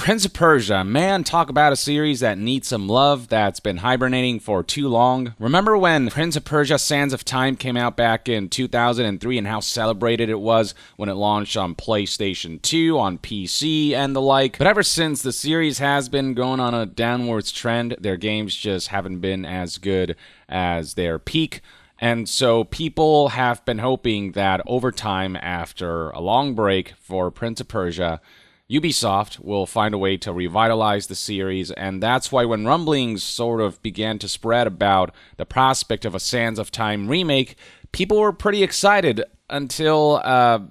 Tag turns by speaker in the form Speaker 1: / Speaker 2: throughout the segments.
Speaker 1: Prince of Persia, man, talk about a series that needs some love, that's been hibernating for too long. Remember when Prince of Persia Sands of Time came out back in 2003 and how celebrated it was when it launched on PlayStation 2, on PC, and the like? But ever since, the series has been going on a downwards trend. Their games just haven't been as good as their peak. And so people have been hoping that over time, after a long break for Prince of Persia, Ubisoft will find a way to revitalize the series, and that's why when rumblings sort of began to spread about the prospect of a Sands of Time remake, people were pretty excited until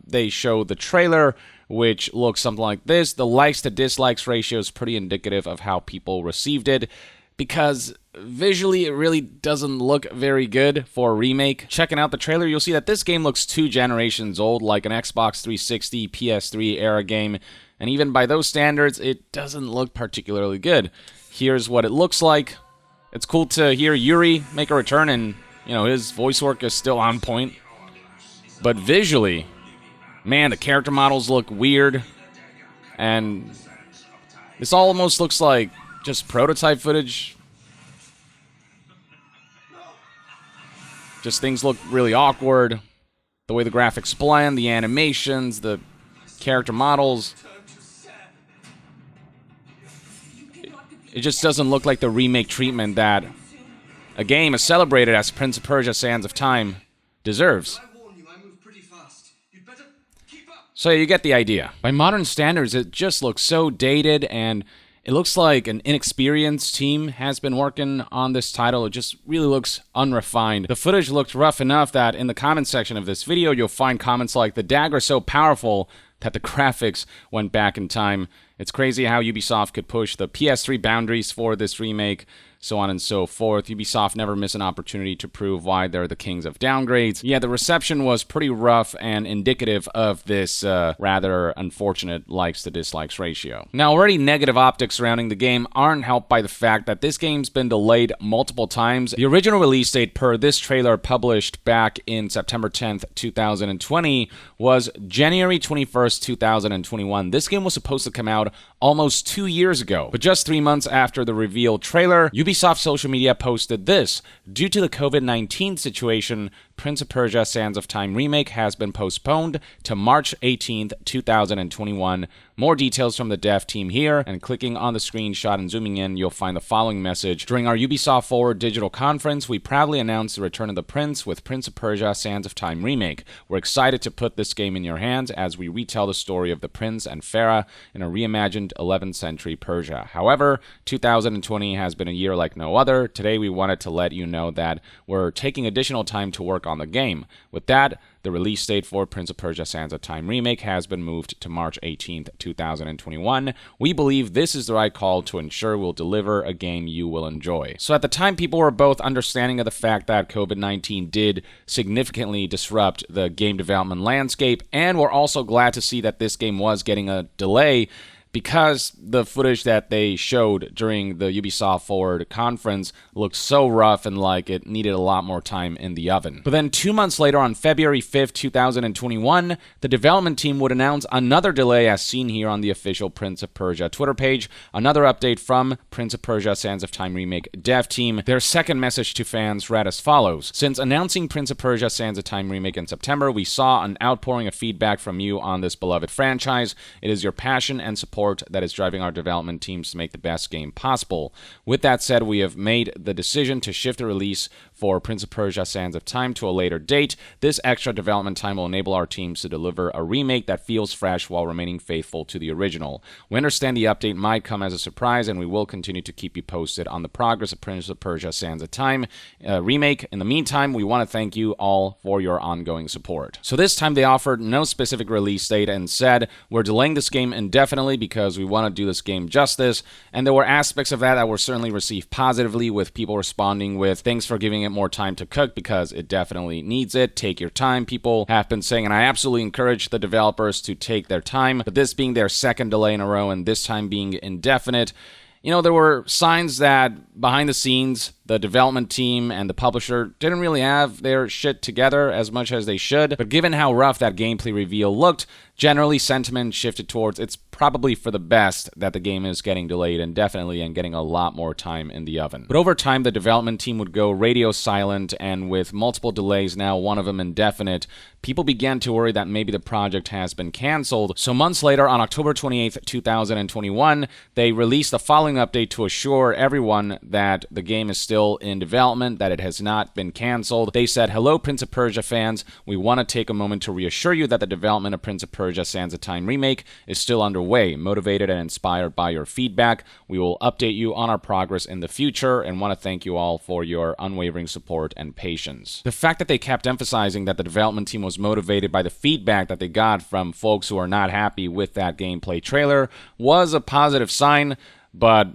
Speaker 1: they showed the trailer, which looks something like this. The likes to dislikes ratio is pretty indicative of how people received it, because visually it really doesn't look very good for a remake. Checking out the trailer, you'll see that this game looks 2 generations old, like an Xbox 360, PS3 era game. And even by those standards, it doesn't look particularly good. Here's what it looks like. It's cool to hear Yuri make a return, and his voice work is still on point. But visually, man, the character models look weird. And this almost looks like just prototype footage. Just things look really awkward. The way the graphics blend, the animations, the character models. It just doesn't look like the remake treatment that a game as celebrated as Prince of Persia Sands of Time deserves. So you get the idea. By modern standards, it just looks so dated, and it looks like an inexperienced team has been working on this title. It just really looks unrefined. The footage looked rough enough that in the comment section of this video, you'll find comments like, "The dagger is so powerful that the graphics went back in time." It's crazy how Ubisoft could push the PS3 boundaries for this remake, so on and so forth. Ubisoft never miss an opportunity to prove why they're the kings of downgrades. Yeah, the reception was pretty rough and indicative of this rather unfortunate likes to dislikes ratio. Now, already negative optics surrounding the game aren't helped by the fact that this game's been delayed multiple times. The original release date per this trailer published back in September 10th, 2020 was January 21st, 2021. This game was supposed to come out almost 2 years ago. But just 3 months after the reveal trailer, Ubisoft social media posted this: "Due to the COVID-19 situation, Prince of Persia Sands of Time Remake has been postponed to March 18th, 2021. More details from the dev team here," and clicking on the screenshot and zooming in, you'll find the following message. "During our Ubisoft Forward digital conference, we proudly announced the return of the Prince with Prince of Persia Sands of Time Remake. We're excited to put this game in your hands as we retell the story of the Prince and Vrba in a reimagined 11th century Persia. However, 2020 has been a year like no other. Today we wanted to let you know that we're taking additional time to work on the game. With that, the release date for Prince of Persia Sands of Time Remake has been moved to March 18th, 2021. We believe this is the right call to ensure we'll deliver a game you will enjoy." So at the time, people were both understanding of the fact that COVID-19 did significantly disrupt the game development landscape, and were also glad to see that this game was getting a delay, because the footage that they showed during the Ubisoft Forward conference looked so rough and like it needed a lot more time in the oven. But then 2 months later, on February 5th, 2021, the development team would announce another delay as seen here on the official Prince of Persia Twitter page. Another update from Prince of Persia Sands of Time Remake dev team. Their second message to fans read as follows: "Since announcing Prince of Persia Sands of Time Remake in September, we saw an outpouring of feedback from you on this beloved franchise. It is your passion and support that is driving our development teams to make the best game possible. With that said, we have made the decision to shift the release for Prince of Persia Sands of Time to a later date. This extra development time will enable our teams to deliver a remake that feels fresh while remaining faithful to the original. We understand the update might come as a surprise, and we will continue to keep you posted on the progress of Prince of Persia Sands of Time Remake. In the meantime, we want to thank you all for your ongoing support." So this time they offered no specific release date and said, "We're delaying this game indefinitely because we want to do this game justice." And there were aspects of that were certainly received positively, with people responding with, "Thanks for giving it more time to cook because it definitely needs it. Take your time," people have been saying, and I absolutely encourage the developers to take their time. But this being their second delay in a row, and this time being indefinite, there were signs that behind the scenes, the development team and the publisher didn't really have their shit together as much as they should, but given how rough that gameplay reveal looked, generally sentiment shifted towards it's probably for the best that the game is getting delayed indefinitely and getting a lot more time in the oven. But over time, the development team would go radio silent, and with multiple delays, now one of them indefinite, people began to worry that maybe the project has been canceled. So months later, on October 28th, 2021, they released the following update to assure everyone that the game is still in development, that it has not been canceled. They said, "Hello, Prince of Persia fans. We want to take a moment to reassure you that the development of Prince of Persia Sands of Time Remake is still underway. Motivated and inspired by your feedback, we will update you on our progress in the future and want to thank you all for your unwavering support and patience." The fact that they kept emphasizing that the development team was motivated by the feedback that they got from folks who are not happy with that gameplay trailer was a positive sign, but,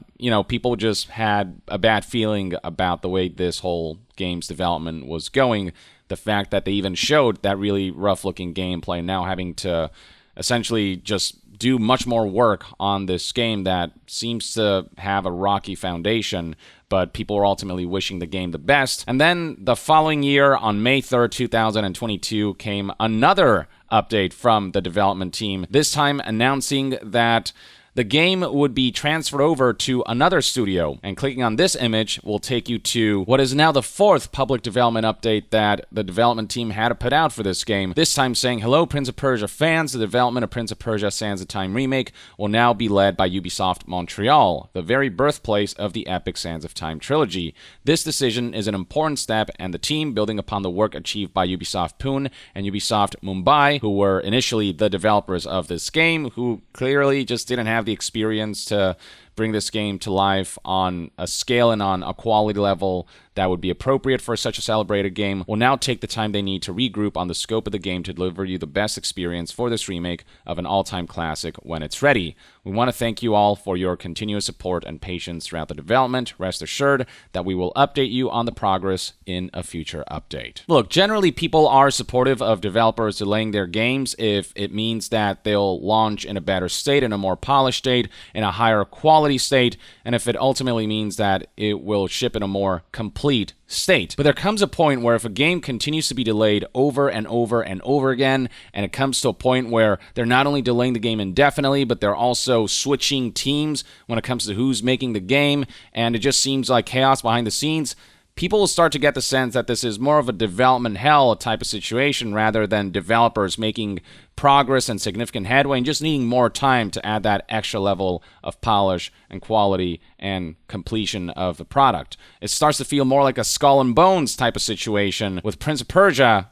Speaker 1: people just had a bad feeling about the way this whole game's development was going. The fact that they even showed that really rough-looking gameplay, now having to essentially just do much more work on this game that seems to have a rocky foundation, but people are ultimately wishing the game the best. And then the following year, on May 3rd, 2022, came another update from the development team, this time announcing that the game would be transferred over to another studio, and clicking on this image will take you to what is now the fourth public development update that the development team had to put out for this game, this time saying, "Hello, Prince of Persia fans. The development of Prince of Persia Sands of Time Remake will now be led by Ubisoft Montreal, the very birthplace of the epic Sands of Time trilogy. This decision is an important step, and the team, building upon the work achieved by Ubisoft Pune and Ubisoft Mumbai, who were initially the developers of this game, who clearly just didn't have the experience to bring this game to life on a scale and on a quality level that would be appropriate for such a celebrated game, will now take the time they need to regroup on the scope of the game to deliver you the best experience for this remake of an all-time classic when it's ready. We want to thank you all for your continuous support and patience throughout the development. Rest assured that we will update you on the progress in a future update." Look, generally people are supportive of developers delaying their games if it means that they'll launch in a better state, in a more polished state, in a higher quality state, and if it ultimately means that it will ship in a more complete state. But there comes a point where if a game continues to be delayed over and over and over again, and it comes to a point where they're not only delaying the game indefinitely, but they're also switching teams when it comes to who's making the game, and it just seems like chaos behind the scenes, people will start to get the sense that this is more of a development hell type of situation rather than developers making progress and significant headway and just needing more time to add that extra level of polish and quality and completion of the product. It starts to feel more like a Skull and Bones type of situation. With Prince of Persia,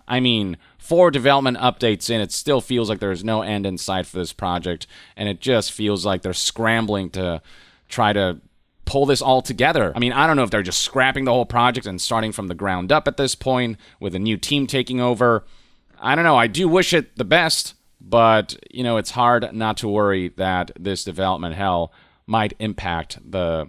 Speaker 1: 4 development updates in, it still feels like there's no end in sight for this project, and it just feels like they're scrambling to try to pull this all together. I don't know if they're just scrapping the whole project and starting from the ground up at this point with a new team taking over. I don't know. I do wish it the best, but, it's hard not to worry that this development hell might impact the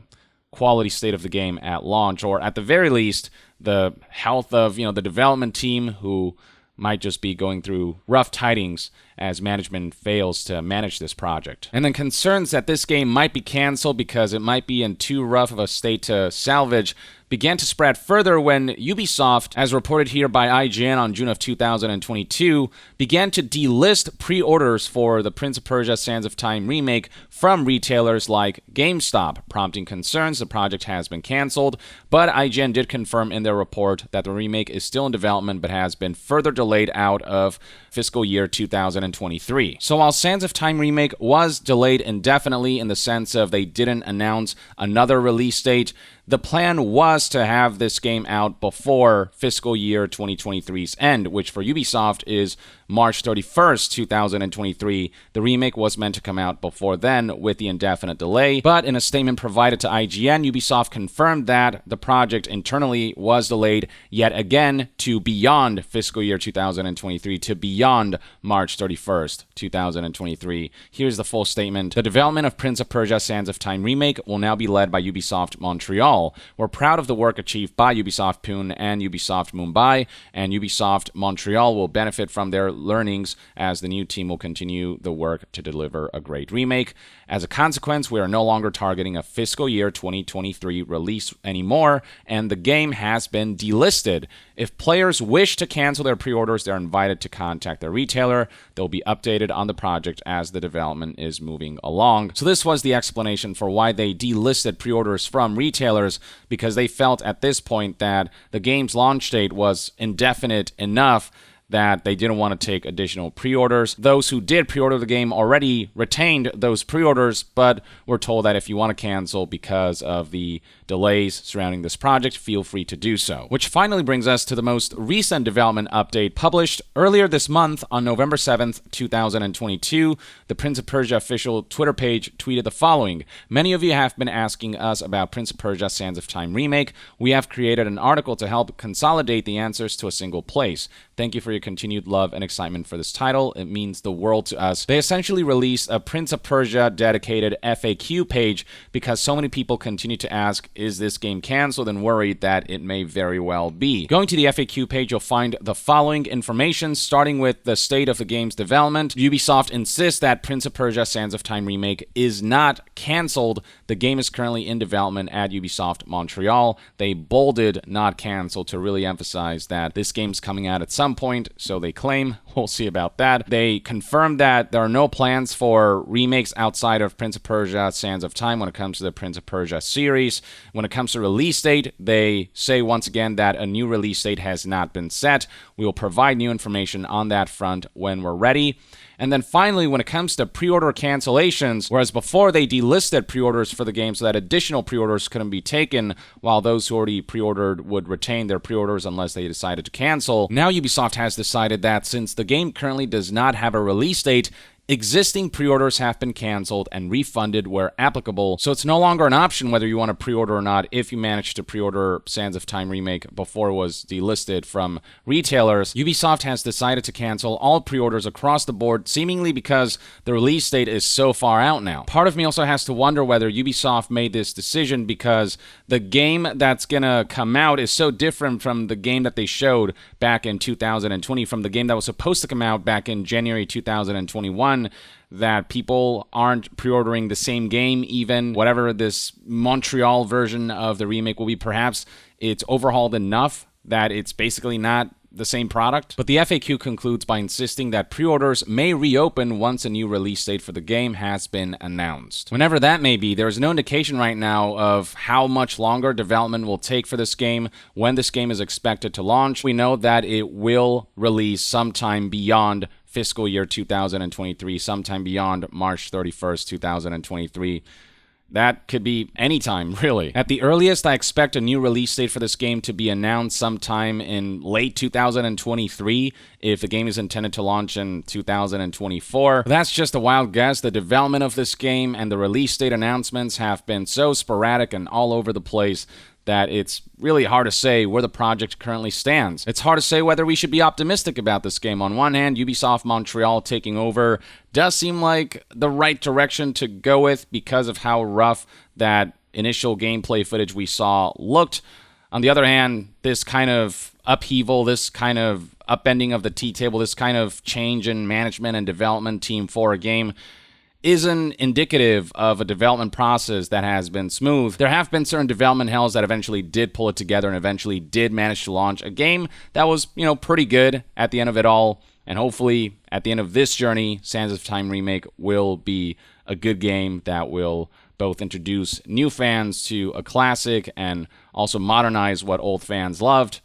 Speaker 1: quality state of the game at launch, or at the very least, the health of, the development team, who might just be going through rough tidings as management fails to manage this project. And then concerns that this game might be canceled because it might be in too rough of a state to salvage began to spread further when Ubisoft, as reported here by IGN on June of 2022, began to delist pre-orders for the Prince of Persia Sands of Time remake from retailers like GameStop, prompting concerns the project has been canceled. But IGN did confirm in their report that the remake is still in development but has been further delayed out of fiscal year 2023. So while Sands of Time Remake was delayed indefinitely in the sense of they didn't announce another release date, the plan was to have this game out before fiscal year 2023's end, which for Ubisoft is March 31st, 2023. The remake was meant to come out before then with the indefinite delay, but in a statement provided to IGN, Ubisoft confirmed that the project internally was delayed yet again to beyond fiscal year 2023, to beyond March 31st, 2023. Here's the full statement. The development of Prince of Persia Sands of Time Remake will now be led by Ubisoft Montreal. We're proud of the work achieved by Ubisoft Pune and Ubisoft Mumbai, and Ubisoft Montreal will benefit from their learnings as the new team will continue the work to deliver a great remake. As a consequence, we are no longer targeting a fiscal year 2023 release anymore, and the game has been delisted. If players wish to cancel their pre-orders, they're invited to contact their retailer. They'll be updated on the project as the development is moving along. So this was the explanation for why they delisted pre-orders from retailers, because they felt at this point that the game's launch date was indefinite enough that they didn't want to take additional pre-orders. Those who did pre-order the game already retained those pre-orders, but were told that if you want to cancel because of the delays surrounding this project, feel free to do so. Which finally brings us to the most recent development update published earlier this month on November 7th, 2022. The Prince of Persia official Twitter page tweeted the following: "Many of you have been asking us about Prince of Persia Sands of Time Remake. We have created an article to help consolidate the answers to a single place. Thank you for your continued love and excitement for this title. It means the world to us." They essentially released a Prince of Persia dedicated FAQ page because so many people continue to ask, is this game canceled, and worried that it may very well be. Going to the FAQ page, you'll find the following information, starting with the state of the game's development. Ubisoft insists that Prince of Persia Sands of Time Remake is not canceled. The game is currently in development at Ubisoft Montreal. They bolded not canceled to really emphasize that this game's coming out at some point, so they claim. We'll see about that. They confirmed that there are no plans for remakes outside of Prince of Persia Sands of Time when it comes to the Prince of Persia series. When it comes to release date, they say once again that a new release date has not been set. We will provide new information on that front when we're ready. And then finally, when it comes to pre-order cancellations, whereas before they delisted pre-orders for the game so that additional pre-orders couldn't be taken, while those who already pre-ordered would retain their pre-orders unless they decided to cancel, now Ubisoft has decided that since the game currently does not have a release date, existing pre-orders have been canceled and refunded where applicable, so it's no longer an option whether you want to pre-order or not if you managed to pre-order Sands of Time Remake before it was delisted from retailers. Ubisoft has decided to cancel all pre-orders across the board, seemingly because the release date is so far out now. Part of me also has to wonder whether Ubisoft made this decision because the game that's gonna come out is so different from the game that they showed back in 2020, from the game that was supposed to come out back in January 2021, that people aren't pre-ordering the same game, even whatever this Montreal version of the remake will be. Perhaps it's overhauled enough that it's basically not the same product. But the FAQ concludes by insisting that pre-orders may reopen once a new release date for the game has been announced. Whenever that may be, there is no indication right now of how much longer development will take for this game, when this game is expected to launch. We know that it will release sometime beyond fiscal year 2023, sometime beyond March 31st, 2023. That could be anytime, really. At the earliest, I expect a new release date for this game to be announced sometime in late 2023 if the game is intended to launch in 2024. But that's just a wild guess. The development of this game and the release date announcements have been so sporadic and all over the place that it's really hard to say where the project currently stands. It's hard to say whether we should be optimistic about this game. On one hand, Ubisoft Montreal taking over does seem like the right direction to go with because of how rough that initial gameplay footage we saw looked. On the other hand, this kind of upheaval, this kind of upending of the T-table, this kind of change in management and development team for a game isn't indicative of a development process that has been smooth. There have been certain development hells that eventually did pull it together and eventually did manage to launch a game that was, pretty good at the end of it all. And hopefully, at the end of this journey, Sands of Time Remake will be a good game that will both introduce new fans to a classic and also modernize what old fans loved.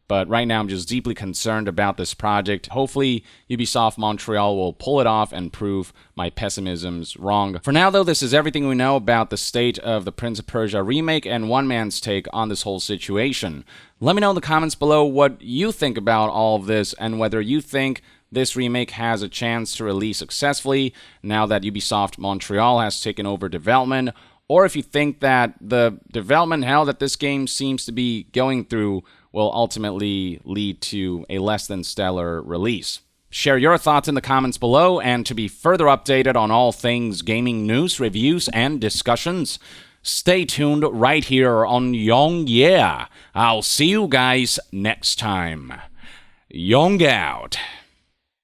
Speaker 1: But right now, I'm just deeply concerned about this project. Hopefully, Ubisoft Montreal will pull it off and prove my pessimisms wrong. For now, though, this is everything we know about the state of the Prince of Persia remake and one man's take on this whole situation. Let me know in the comments below what you think about all of this and whether you think this remake has a chance to release successfully now that Ubisoft Montreal has taken over development, or if you think that the development hell that this game seems to be going through will ultimately lead to a less than stellar release. Share your thoughts in the comments below, and to be further updated on all things gaming news, reviews, and discussions, Stay tuned right here on Young Yeah. I'll see you guys next time. Young out.